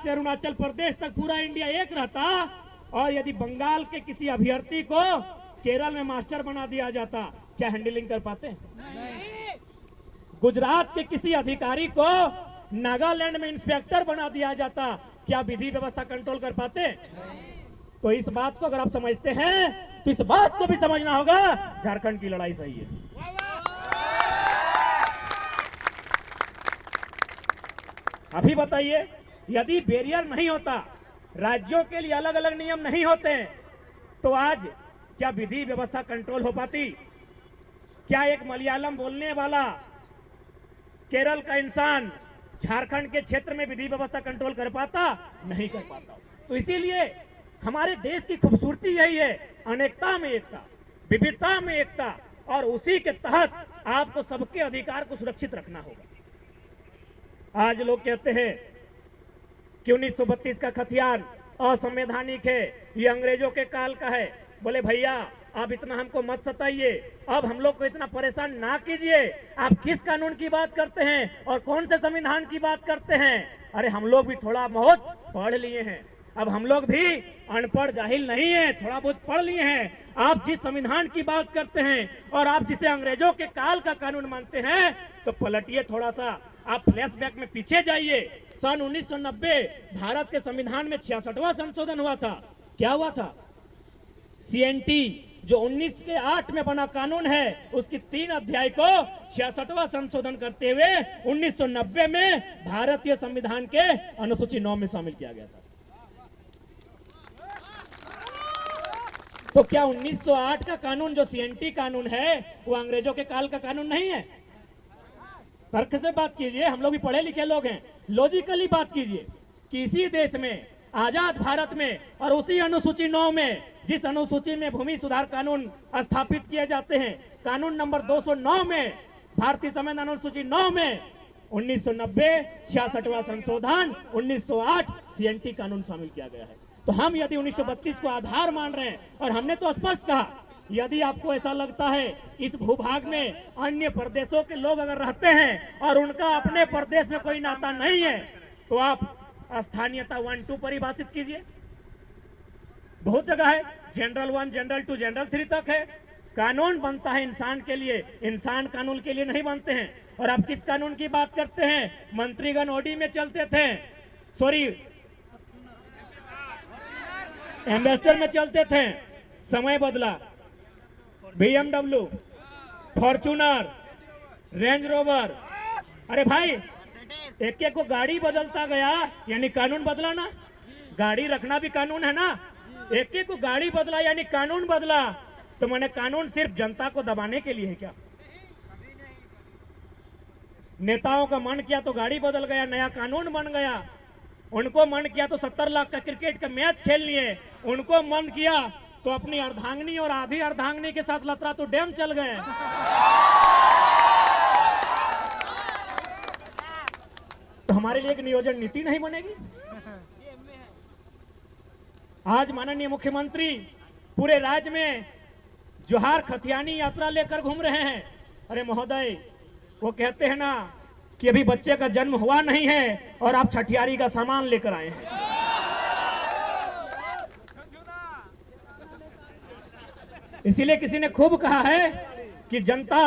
से अरुणाचल प्रदेश तक पूरा इंडिया एक रहता और यदि बंगाल के किसी अभ्यर्थी को केरल में मास्टर बना दिया जाता, क्या हैंडलिंग कर पाते? नहीं। गुजरात के किसी अधिकारी को नागालैंड में इंस्पेक्टर बना दिया जाता, क्या विधि व्यवस्था कंट्रोल कर पाते? तो इस बात को अगर आप समझते हैं तो इस बात को भी समझना होगा, झारखंड की लड़ाई सही है। अभी बताइए, यदि बैरियर नहीं होता, राज्यों के लिए अलग अलग नियम नहीं होते, तो आज क्या विधि व्यवस्था कंट्रोल हो पाती? क्या एक मलयालम बोलने वाला केरल का इंसान झारखंड के क्षेत्र में विधि व्यवस्था कंट्रोल कर पाता? नहीं कर पाता। तो इसीलिए हमारे देश की खूबसूरती यही है, अनेकता में एकता, विविधता में एकता, और उसी के तहत आपको सबके अधिकार को सुरक्षित रखना होगा। आज लोग कहते हैं कि 1932 का खतियान असंवैधानिक है, ये अंग्रेजों के काल का है। बोले भैया, आप इतना हमको मत सताइए, अब हम लोग को इतना परेशान ना कीजिए। आप किस कानून की बात करते हैं और कौन से संविधान की बात करते हैं? अरे हम लोग भी थोड़ा बहुत पढ़ लिए हैं, अब हम लोग भी अनपढ़ जाहिल नहीं है, थोड़ा बहुत पढ़ लिए हैं। आप जिस संविधान की बात करते हैं और आप जिसे अंग्रेजों के काल का कानून मानते हैं, तो पलटिए थोड़ा सा, आप फ्लैशबैक में पीछे जाइए। सन 1990 भारत के संविधान में 66वां संशोधन हुआ था। क्या हुआ था? CNT जो 1908 में बना कानून है, उसकी 3 अध्याय को 66वां संशोधन करते हुए 1990 में भारतीय संविधान के अनुसूची 9 में शामिल किया गया था। तो क्या 1908 का कानून जो CNT कानून है, वो अंग्रेजों के काल का कानून नहीं है? तर्क से बात कीजिए, हम लोग भी पढ़े लिखे लोग हैं, लॉजिकली बात कीजिए कि इसी देश में, आजाद भारत में, और उसी अनुसूची 9 में, जिस अनुसूची में भूमि सुधार कानून स्थापित किए जाते हैं, कानून नंबर 209 में, भारतीय संविधान अनुसूची 9 में 1990 66वां संशोधन 1908 CNT कानून शामिल किया गया है। तो हम यदि 1932 को आधार मान रहे हैं, और हमने तो स्पष्ट कहा, यदि आपको ऐसा लगता है इस भूभाग में अन्य प्रदेशों के लोग अगर रहते हैं और उनका अपने प्रदेश में कोई नाता नहीं है, तो आप स्थानीयता 1-2 परिभाषित कीजिए। बहुत जगह है, जनरल 1, जनरल 2, जनरल 3 तक है। कानून बनता है इंसान के लिए, इंसान कानून के लिए नहीं बनते हैं। और आप किस कानून की बात करते हैं? मंत्रीगण ओडी में चलते थे, सॉरी एम्बेसडर में चलते थे, समय बदला, BMW, फॉर्च्यूनर, रेंज रोवर, अरे भाई एक एक को गाड़ी बदलता गया, यानी कानून बदला ना? गाड़ी रखना भी कानून है ना? एक एक को गाड़ी बदला यानी कानून बदला। तो मैंने कानून सिर्फ जनता को दबाने के लिए है क्या? नेताओं का मन किया तो गाड़ी बदल गया, नया कानून बन गया। उनको मन किया तो 70 लाख का क्रिकेट का मैच खेल लिए। उनको मन किया तो अपनी अर्धांगिनी और आधी अर्धांगिनी के साथ लतरा तो डैम चल गए। तो हमारे लिए एक नियोजन नीति नहीं बनेगी? आज माननीय मुख्यमंत्री पूरे राज्य में जोहार खतियानी यात्रा लेकर घूम रहे हैं। अरे महोदय, वो कहते हैं ना कि अभी बच्चे का जन्म हुआ नहीं है और आप छठियारी का सामान लेकर आए हैं। इसीलिए किसी ने खूब कहा है कि जनता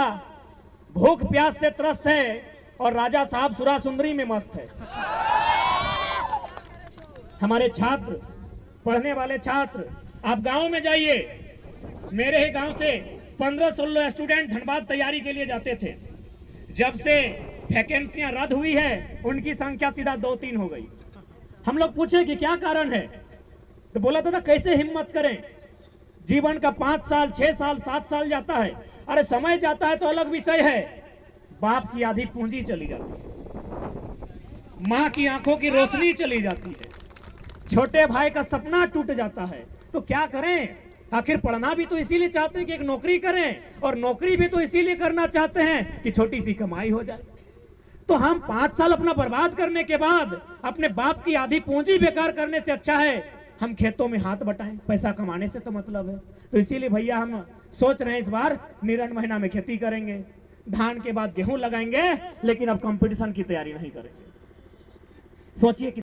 भूख प्यास से त्रस्त है और राजा साहब सुरा सुंदरी में मस्त है। हमारे छात्र, पढ़ने वाले छात्र, आप गांव में जाइए। मेरे ही गांव से 15-16 स्टूडेंट धनबाद तैयारी के लिए जाते थे। जब से वैकेंसियां रद्द हुई है, उनकी संख्या सीधा 2-3 हो गई। हम लोग पूछे कि क्या कारण है, तो बोला था कैसे हिम्मत करें, जीवन का 5 साल, 6 साल, 7 साल जाता है। अरे समय जाता है तो अलग विषय है, बाप की आधी पूंजी चली जाती है, माँ की आंखों की रोशनी चली जाती है, छोटे भाई का सपना टूट जाता है। तो क्या करें? आखिर पढ़ना भी तो इसीलिए चाहते हैं कि एक नौकरी करें, और नौकरी भी तो इसीलिए करना चाहते हैं कि छोटी सी कमाई हो जाए। तो हम 5 साल अपना बर्बाद करने के बाद अपने बाप की आधी पूंजी बेकार करने से अच्छा है हम खेतों में हाथ बटाएं। पैसा कमाने से तो मतलब है। तो इसीलिए भैया हम सोच रहे हैं इस बार निरन महीना में खेती करेंगे, धान के बाद गेहूं लगाएंगे, लेकिन अब कंपटीशन की तैयारी नहीं करेंगे। सोचिए।